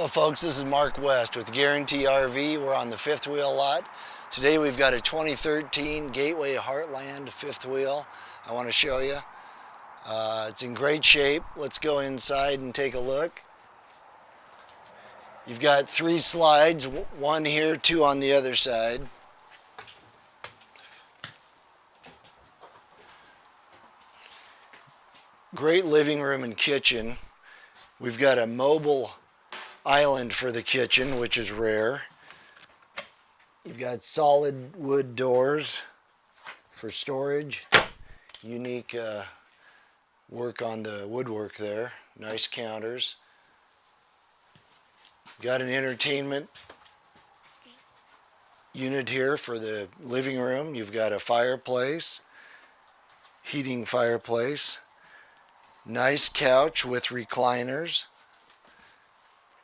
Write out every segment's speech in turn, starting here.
Hello folks, this is Mark.West with Guaranty RV. We're on the fifth wheel lot. Today we've got a 2013 Gateway Heartland fifth wheel I want to show you. It's in great shape. Let's go inside and take a look. You've got 3 slides, one here, 2 on the other side. Great living room and kitchen. We've got a mobile island for the kitchen, which is rare. You've got solid wood doors for storage. Unique work on the woodwork there. Nice counters. Got an entertainment unit here for the living room. You've got a fireplace, heating fireplace. Nice couch with recliners.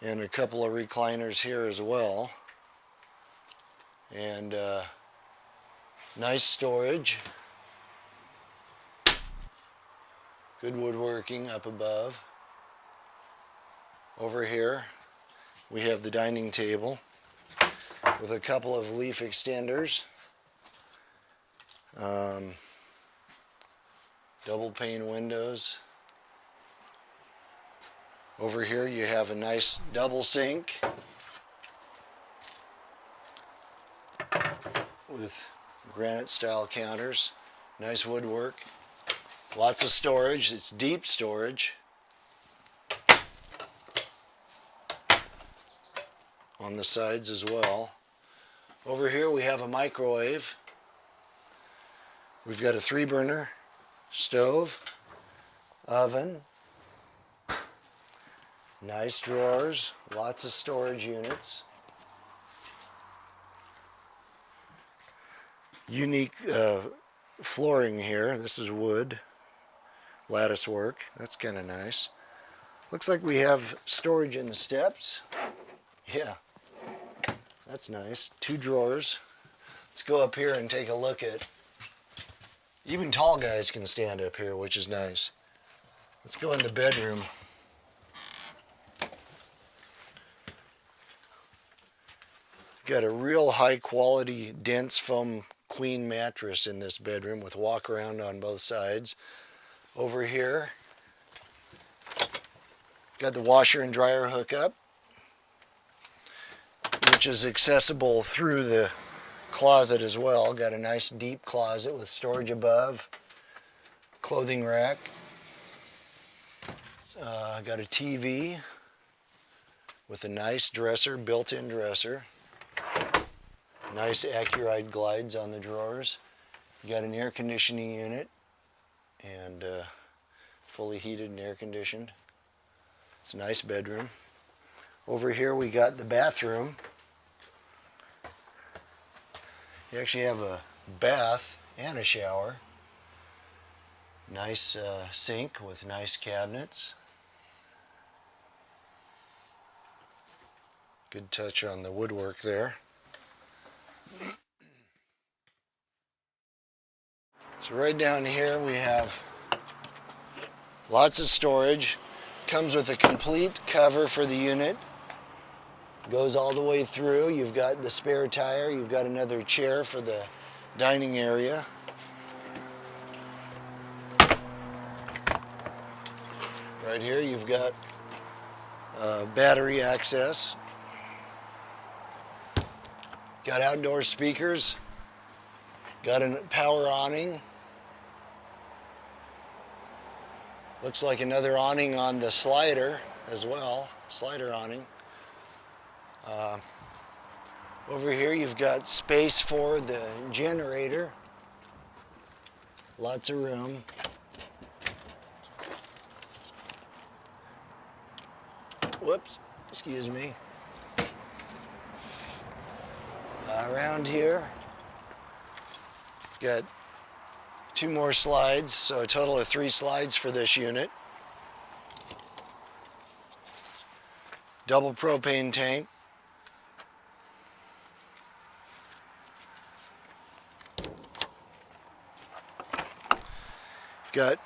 And a couple of recliners here as well. And nice storage. Good woodworking up above. Over here we have the dining table with a couple of leaf extenders. Double pane windows. Over here you have a nice double sink with granite style counters. Nice woodwork. Lots of storage. It's deep storage. On the sides as well. Over here we have a microwave. We've got a 3-burner stove, oven. Nice drawers, lots of storage units. Unique flooring here. This is wood, lattice work. That's kind of nice. Looks like we have storage in the steps. Yeah, that's nice. 2 drawers. Let's go up here and take a look at. Even tall guys can stand up here, which is nice. Let's go in the bedroom. Got a real high quality dense foam queen mattress in this bedroom with walk around on both sides. Over here got the washer and dryer hookup, which is accessible through the closet as well. Got a nice deep closet with storage above, clothing rack. Got a TV with a nice dresser, built-in dresser. Nice Accuride glides on the drawers. You got an air conditioning unit and fully heated and air conditioned. It's a nice bedroom. Over here we got the bathroom. You actually have a bath and a shower. Nice sink with nice cabinets. Good touch on the woodwork there. So right down here we have lots of storage. Comes with a complete cover for the unit. Goes all the way through. You've got the spare tire. You've got another chair for the dining area. Right here you've got battery access. Got outdoor speakers. Got a power awning. Looks like another awning on the slider as well. Slider awning. Over here you've got space for the generator. Lots of room. Whoops, excuse me. Around here, got 2 more slides, so a total of 3 slides for this unit. Double propane tank. You've got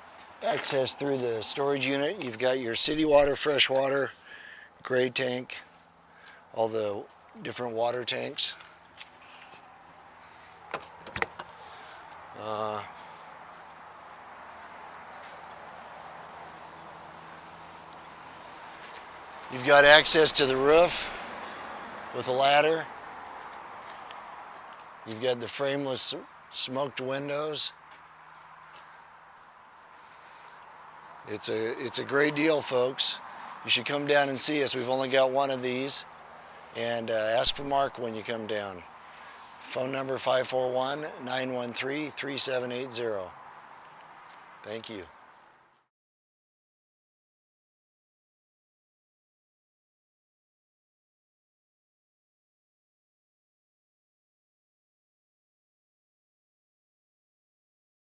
access through the storage unit. You've got your city water, fresh water, gray tank, all the different water tanks. You've got access to the roof with a ladder. You've got the frameless smoked windows. It's a great deal, folks. You should come down and see us. We've only got one of these. And ask for Mark when you come down. Phone number 541-913-3780. Thank you.